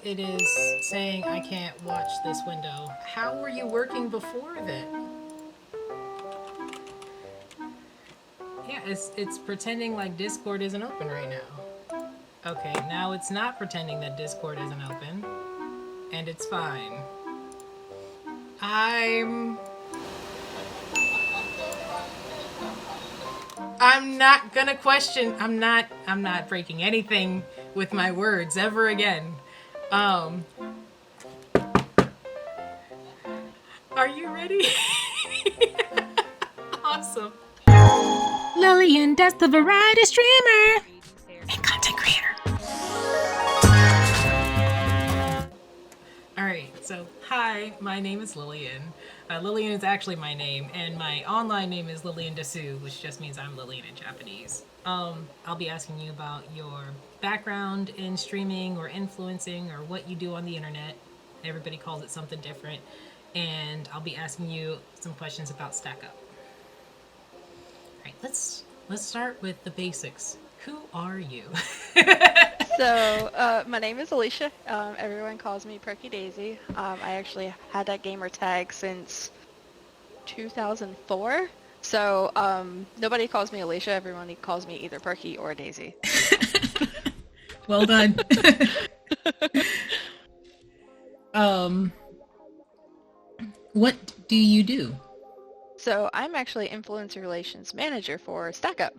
now it is saying I can't watch this window. How were you working before then? Yeah, it's pretending like Discord isn't open right now. Okay, now it's not pretending that Discord isn't open, and it's fine. I'm not gonna question. I'm not breaking anything with my words ever again. Um, are you ready? Awesome. Lillian, that's the variety streamer and content creator. Alright, so hi, my name is Lillian. Lillian is actually my name, and my online name is Lillian Desu, which just means I'm Lillian in Japanese. I'll be asking you about your background in streaming or influencing or what you do on the internet. Everybody calls it something different. And I'll be asking you some questions about Stack Up. Alright, let's start with the basics. Who are you? So, my name is Alicia. Everyone calls me PerkyDaisy. I actually had that gamer tag since 2004. So, nobody calls me Alicia. Everyone calls me either Perky or Daisy. Well done. What do you do? So, I'm actually influencer relations manager for StackUp.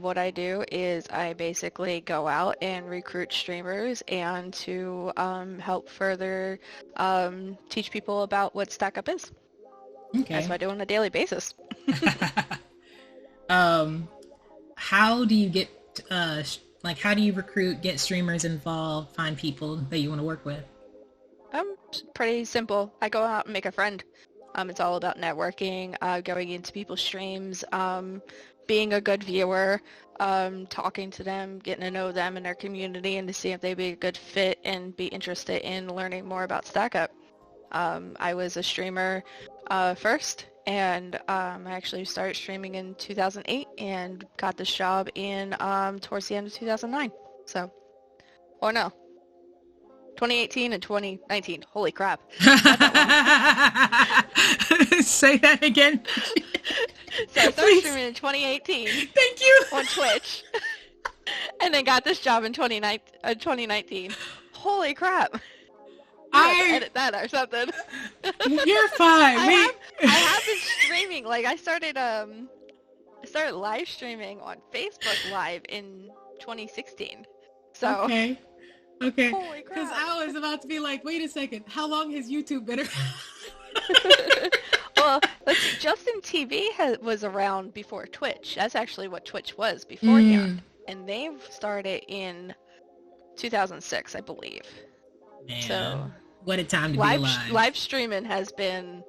What I do is I basically go out and recruit streamers and to help further teach people about what StackUp is. Okay. That's what I do on a daily basis. How do you get how do you recruit, get streamers involved, find people that you want to work with? Pretty simple. I go out and make a friend. It's all about networking, going into people's streams, being a good viewer, talking to them, getting to know them and their community, and to see if they'd be a good fit and be interested in learning more about StackUp. I was a streamer first, and I actually started streaming in 2008 and got this job in towards the end of 2009. So, or no, 2018 and 2019. Holy crap. Say that again. So I started streaming in 2018. Thank you. On Twitch. And then got this job in 2019. Holy crap. I edit that or something. You're fine. I have been streaming. Like I started live streaming on Facebook Live in 2016. So Okay. Holy crap. Because I was about to be like, wait a second, how long has YouTube been around? Well, let's see, Justin TV was around before Twitch. That's actually what Twitch was beforehand. And they started in 2006, I believe. Man, so what a time to be alive. Live streaming has been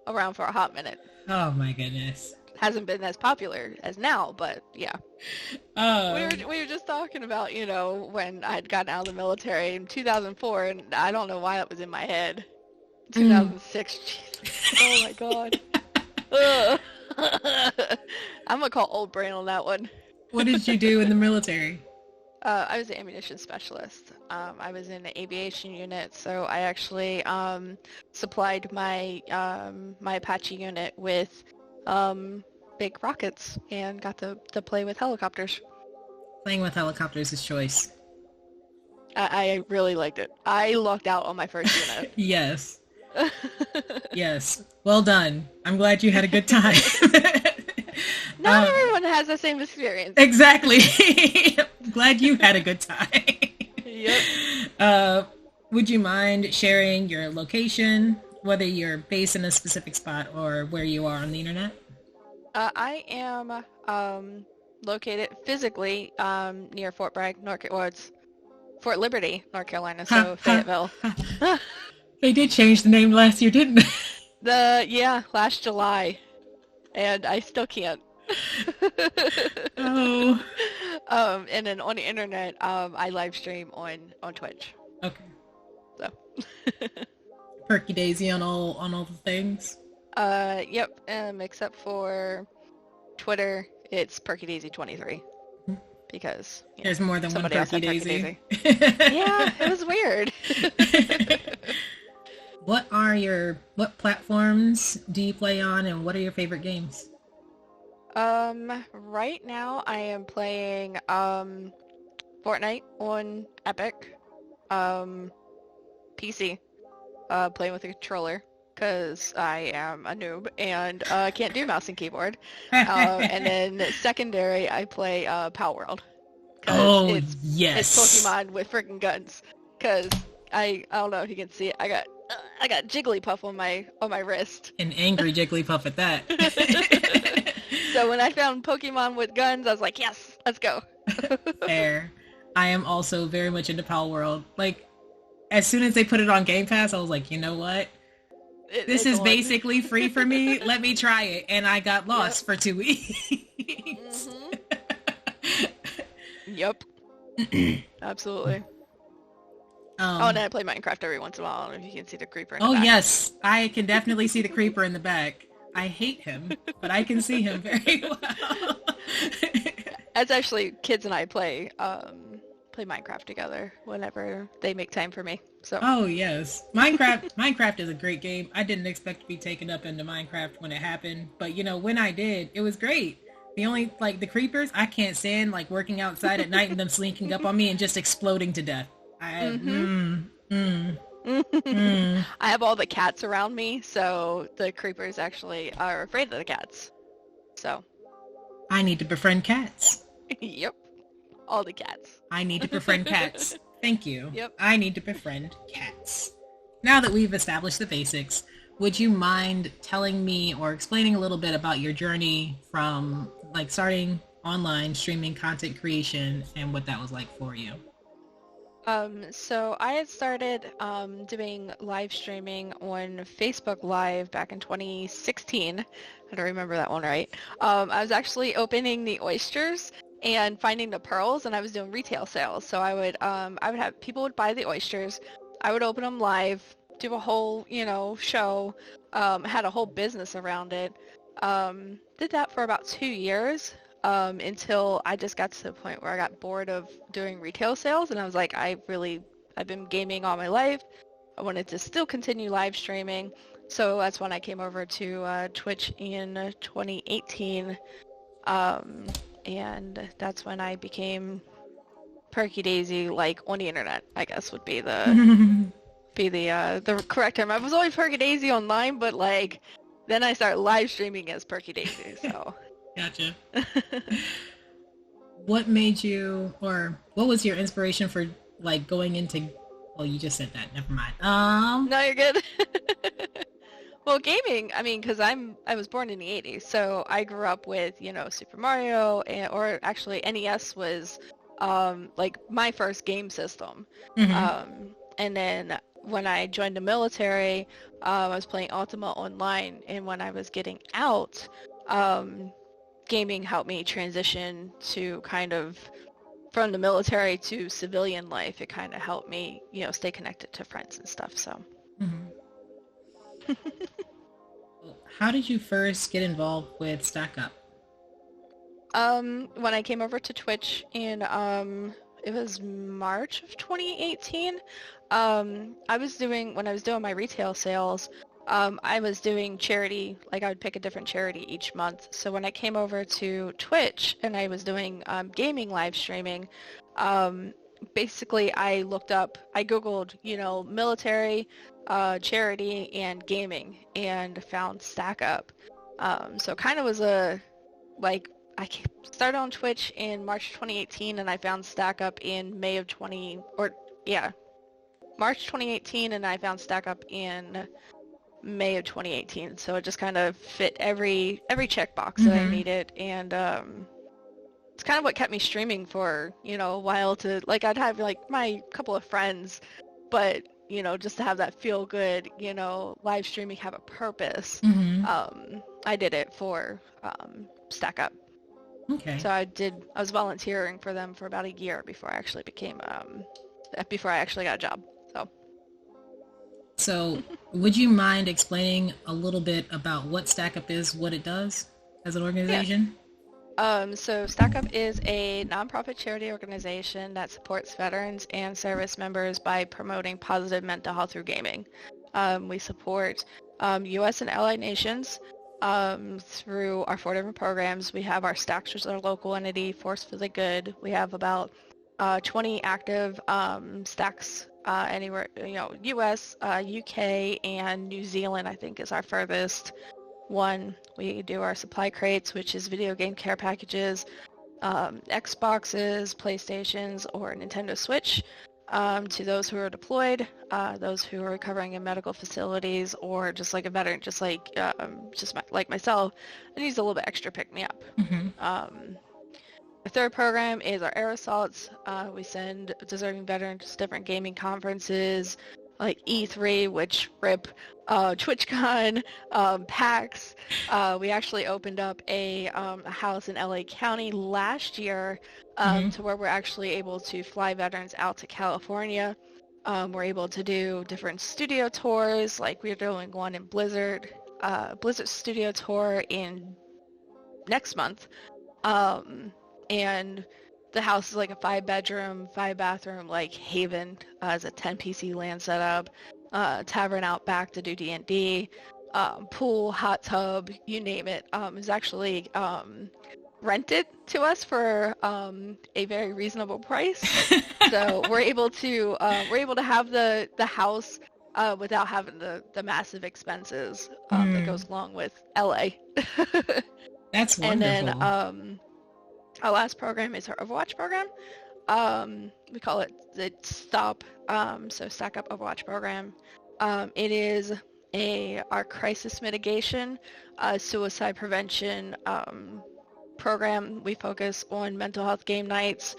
around for a hot minute. Oh my goodness. Hasn't been as popular as now, but yeah. We were just talking about, when I had gotten out of the military in 2004, and I don't know why that was in my head. 2006, Jesus. Oh my god. I'm gonna call old brain on that one. What did you do in the military? I was an ammunition specialist. I was in the aviation unit, so I actually supplied my my Apache unit with big rockets and got to play with helicopters. Playing with helicopters is choice. I really liked it. I lucked out on my first unit. Yes. Yes. Well done. I'm glad you had a good time. Not everyone has the same experience. Exactly. Glad you had a good time. Yep. Would you mind sharing your location, whether you're based in a specific spot or where you are on the internet? I am located physically near Fort Bragg, Fort Liberty, North Carolina, so Fayetteville. They did change the name last year, didn't they? Last July, and I still can't. Oh. And then on the internet, I live stream on Twitch. Okay. So. PerkyDaisy on all the things. Yep. Except for Twitter, it's PerkyDaisy23. because There's more than one somebody else Perky had Perky Daisy. Daisy. Yeah, it was weird. What platforms do you play on, and what are your favorite games? Right now I am playing Fortnite on Epic, um, PC, playing with a controller because I am a noob and can't do mouse and keyboard. And then secondary I play Power World because Oh, it's yes. Pokemon with freaking guns. Because I don't know if you can see it. I got Jigglypuff on my wrist. An angry Jigglypuff at that. So when I found Pokemon with guns, I was like, yes, let's go. Fair. I am also very much into Pal World. Like, as soon as they put it on Game Pass, I was like, you know what? This It's is on. basically free for me. Let me try it. And I got lost for 2 weeks. Mm-hmm. Yep. Absolutely. And I play Minecraft every once in a while. I don't know if you can see the creeper in the back. Yes. I can definitely see the creeper in the back. I hate him, but I can see him very well. That's actually kids and I play Minecraft together whenever they make time for me. So. Oh yes, Minecraft is a great game. I didn't expect to be taken up into Minecraft when it happened, but when I did, it was great. The only the creepers I can't stand, like working outside at night and them sneaking up on me and just exploding to death. I have all the cats around me, so the creepers actually are afraid of the cats. So. I need to befriend cats. Yep. All the cats. I need to befriend cats. Thank you. Yep. I need to befriend cats. Now that we've established the basics, would you mind telling me or explaining a little bit about your journey from starting online streaming content creation and what that was like for you? So I had started doing live streaming on Facebook Live back in 2016. I don't remember that one right. I was actually opening the oysters and finding the pearls, and I was doing retail sales. So I would have people would buy the oysters. I would open them live, do a whole show, had a whole business around it. Did that for about 2 years. Until I just got to the point where I got bored of doing retail sales, and I was like, I've been gaming all my life. I wanted to still continue live streaming, so that's when I came over to Twitch in 2018, and that's when I became PerkyDaisy, on the internet, I guess would be the correct term. I was always PerkyDaisy online, but then I started live streaming as PerkyDaisy, so. Gotcha. What made you, or what was your inspiration for going into? Well, you just said that. Never mind. No, you're good. Well, gaming. I mean, because I was born in the '80s, so I grew up with Super Mario, or actually NES was my first game system. Mm-hmm. And then when I joined the military, I was playing Ultima Online, and when I was getting out, gaming helped me transition to kind of from the military to civilian life. It kind of helped me, stay connected to friends and stuff. So. Mm-hmm. How did you first get involved with Stack Up? When I came over to Twitch in it was March of 2018. When I was doing my retail sales. I was doing charity, I would pick a different charity each month. So when I came over to Twitch and I was doing gaming live streaming, basically I Googled, military, charity, and gaming, and found Stack Up. So kind of was I started on Twitch in March 2018, and I found Stack Up in March 2018, and I found Stack Up in May of 2018, so it just kind of fit every checkbox that I needed, and it's kind of what kept me streaming for a while. To I'd have my couple of friends, but just to have that feel good live streaming have a purpose. I did it for Stack Up. Okay. So I was volunteering for them for about a year before I actually got a job. So, would you mind explaining a little bit about what Stack Up is, what it does as an organization? So Stack Up is a nonprofit charity organization that supports veterans and service members by promoting positive mental health through gaming. We support U.S. and allied nations through our 4 different programs. We have our Stacks, which is our local entity, Force for the Good. We have about 20 active Stacks anywhere, U.S., UK, and New Zealand, I think, is our furthest one. We do our supply crates, which is video game care packages, Xboxes, PlayStations, or Nintendo Switch, to those who are deployed, those who are recovering in medical facilities, or just like a veteran, like myself, that needs a little bit extra pick me up. Mm-hmm. The third program is our air assaults. We send deserving veterans to different gaming conferences like E3, which RIP, TwitchCon, PAX. We actually opened up a house in LA County last year Mm-hmm. to where we're actually able to fly veterans out to California. We're able to do different studio tours, like we're doing one in Blizzard studio tour in next month. And the house is like a 5-bedroom, 5-bathroom, like haven. It's a 10 PC land setup, tavern out back to do D&D, pool, hot tub, you name it. Is actually rented to us for a very reasonable price. So we're able to have the house without having the massive expenses that goes along with LA. That's And then wonderful. our last program is our Overwatch program. We call it the STOP, so Stack Up Overwatch program. It is our crisis mitigation, suicide prevention program. We focus on mental health game nights.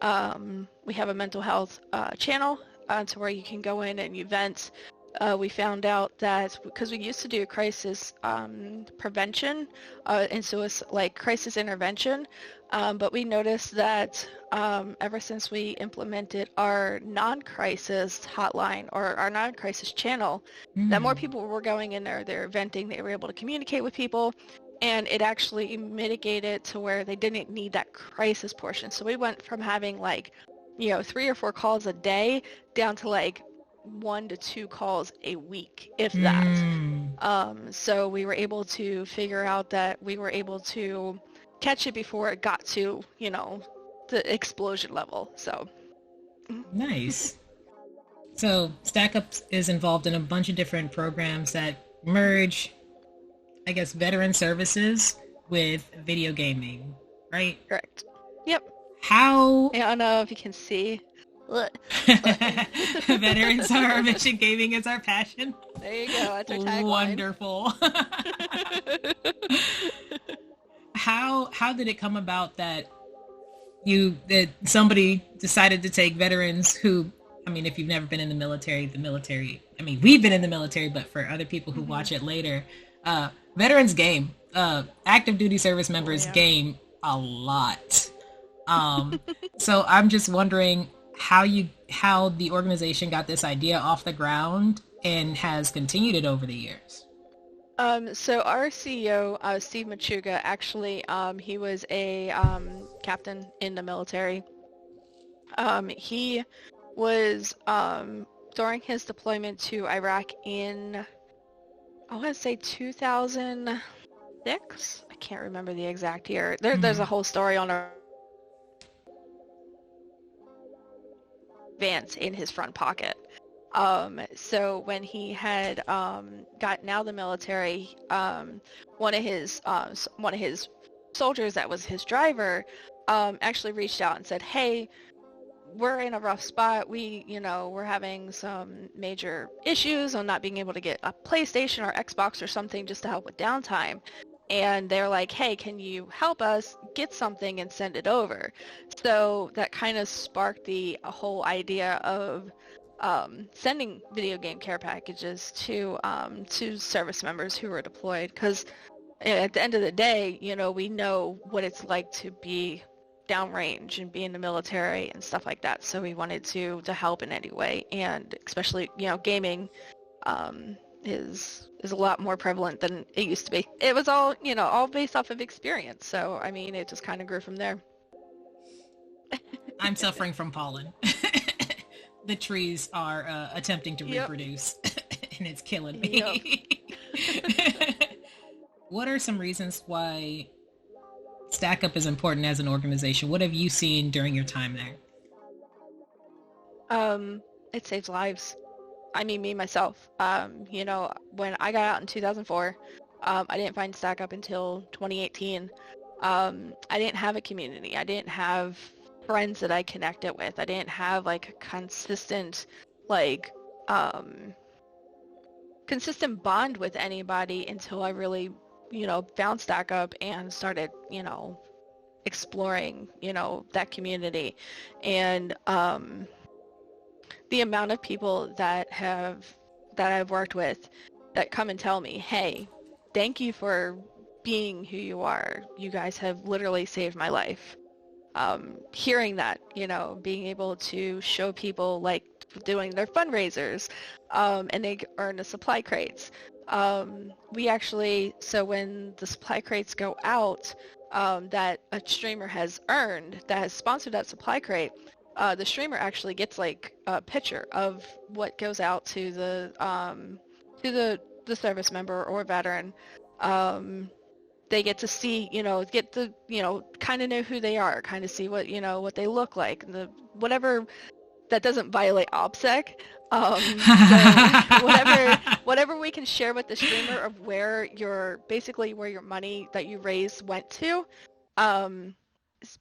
We have a mental health channel to where you can go in and you vent. We found out that because we used to do crisis prevention and suicide, like crisis intervention, but we noticed that ever since we implemented our non-crisis hotline or our non-crisis channel, that more people were going in there, they're venting, they were able to communicate with people, and it actually mitigated to where they didn't need that crisis portion. So we went from having 3 or 4 calls a day down to 1 to 2 calls a week, if that. So we were able to figure out that we were able to catch it before it got to, the explosion level. So Nice. So Stack Up is involved in a bunch of different programs that merge, I guess, veteran services with video gaming, right? correct. Yep. How I don't know if you can see. Look. veterans are our mission, gaming is our passion. There you go. That's our tagline. Wonderful. How did it come about that somebody decided to take veterans who, I mean, if you've never been in the military, I mean, we've been in the military, but for other people who watch it later, veterans game, active duty service members game a lot. So I'm just wondering how the organization got this idea off the ground and has continued it over the years. So our CEO, Steve Machuga, actually, he was a captain in the military. He was during his deployment to Iraq in, I want to say 2006. I can't remember the exact year. There's a whole story on our Vance in his front pocket. So when he had gotten out of the military, one of his soldiers that was his driver actually reached out and said, "Hey, we're in a rough spot. We're having some major issues on not being able to get a PlayStation or Xbox or something just to help with downtime." And they're like, "Hey, can you help us get something and send it over?" So that kind of sparked the whole idea of sending video game care packages to service members who were deployed, because at the end of the day, we know what it's like to be downrange and be in the military and stuff like that. So we wanted to help in any way, and especially gaming is a lot more prevalent than it used to be. It was all, all based off of experience. So, I mean, it just kind of grew from there. I'm suffering from pollen. The trees are attempting to Yep. reproduce, and it's killing Yep. me. What are some reasons why Stack Up is important as an organization? What have you seen during your time there? It saves lives. I mean, me myself. When I got out in 2004, I didn't find Stack Up until 2018. I didn't have a community. I didn't have friends that I connected with. I didn't have like a like, um, consistent bond with anybody until I really, found Stack Up and started, exploring, that community. And the amount of people that I've worked with that come and tell me, hey, thank you for being who you are. You guys have literally saved my life. Hearing that, being able to show people like doing their fundraisers, and they earn the supply crates. So when the supply crates go out, that a streamer has earned, that has sponsored that supply crate, the streamer actually gets like a picture of what goes out to the service member or veteran. They get to see, kind of know who they are, kind of see what they look like, whatever that doesn't violate OPSEC. So whatever we can share with the streamer of where your money that you raised went to,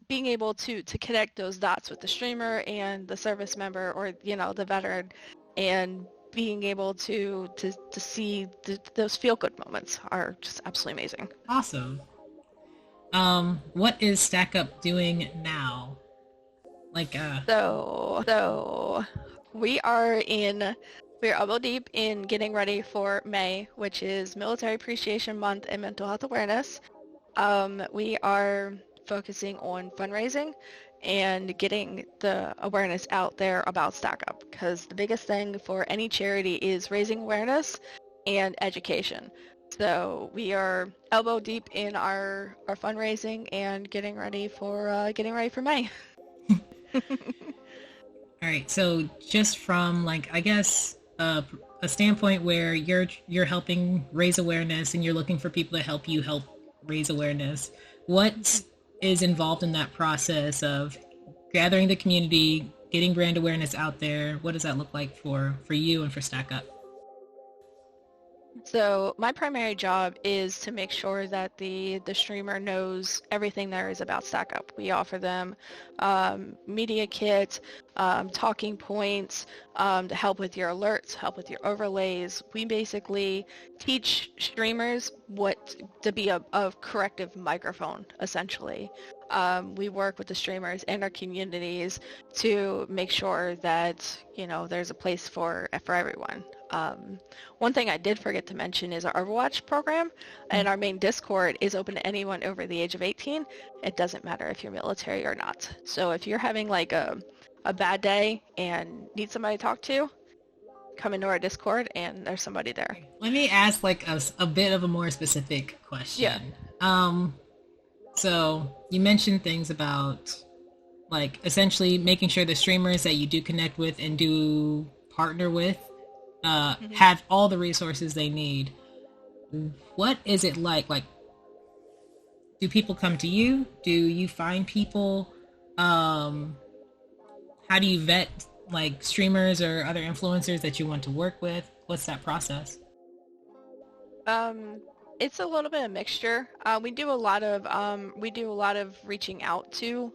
being able to connect those dots with the streamer and the service member or the veteran, and being able to see those feel good moments are just absolutely amazing. Awesome. What is Stack Up doing now? Like, So we're elbow deep in getting ready for May, which is Military Appreciation Month and Mental Health Awareness. We are focusing on fundraising and getting the awareness out there about Stack Up, because the biggest thing for any charity is raising awareness and education. So we are elbow deep in our fundraising and getting ready for May. all right. So just from like, I guess, a standpoint where you're helping raise awareness and you're looking for people to help you help raise awareness, what is involved in that process of gathering the community, getting brand awareness out there? What does that look like for you and for Stack Up? So my primary job is to make sure that the streamer knows everything there is about Stack Up. We offer them media kit, talking points, to help with your alerts, help with your overlays. We basically teach streamers what to be a corrective microphone, essentially. We work with the streamers and our communities to make sure that there's a place for everyone. One thing I did forget to mention is our Overwatch program, and our main Discord is open to anyone over the age of 18. It doesn't matter if you're military or not. So if you're having like a bad day and need somebody to talk to, come into our Discord and there's somebody there. Let me ask like a bit of a more specific question. Yeah. So you mentioned things about like essentially making sure the streamers that you do connect with and do partner with have all the resources they need. What is it like? Like, do people come to you? Do you find people? How do you vet like streamers or other influencers that you want to work with? What's that process? It's a little bit of mixture. We do a lot of reaching out to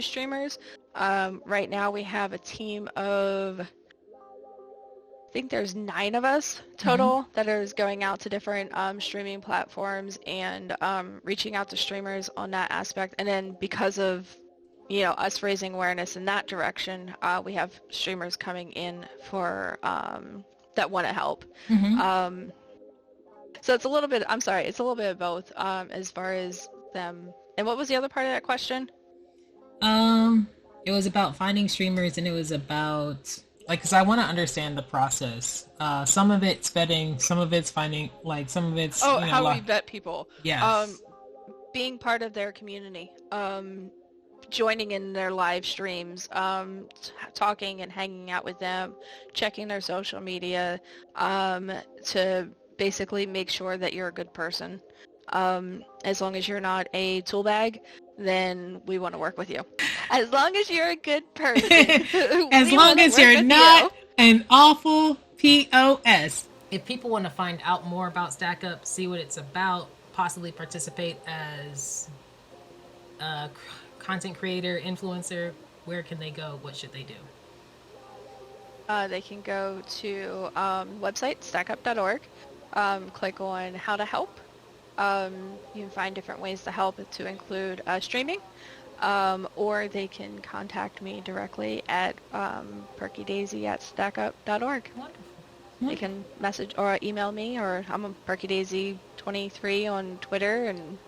streamers. Right now we have a team of, I think there's 9 of us total that is going out to different streaming platforms and reaching out to streamers on that aspect. And then because of us raising awareness in that direction, we have streamers coming in for that want to help. So it's a little bit, I'm sorry, it's a little bit of both as far as them. And what was the other part of that question? It was about finding streamers, and it was about like, because I want to understand the process. Some of it's vetting, some of it's finding, like, some of it's, Oh, you know, how we vet people. yes. Being part of their community. Joining in their live streams, talking and hanging out with them, checking their social media, to basically make sure that you're a good person. As long as you're not a tool bag, then we want to work with you. As long as you're a good person, As we long wanna as work you're with not you. an awful POS. If people want to find out more about Stack Up, see what it's about, possibly participate as a content creator, influencer, where can they go? What should they do? They can go to website stackup.org, click on how to help. You can find different ways to help, to include streaming, or they can contact me directly at PerkyDaisy@stackup.org. Wonderful. They can message or email me, or I'm a PerkyDaisy23 on Twitter and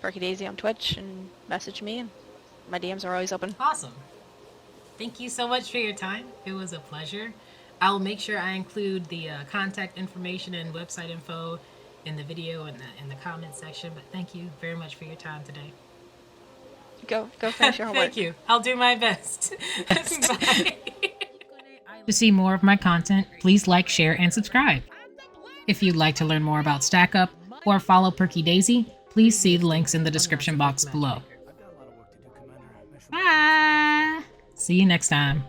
PerkyDaisy on Twitch, and message me, and my DMs are always open. Awesome. Thank you so much for your time. It was a pleasure. I'll make sure I include the contact information and website info in the video and in the comment section. But thank you very much for your time today. Go finish your homework. Thank you. I'll do my best. Bye. To see more of my content, please like, share, and subscribe. If you'd like to learn more about Stack Up or follow PerkyDaisy, please see the links in the description box below. Bye! See you next time.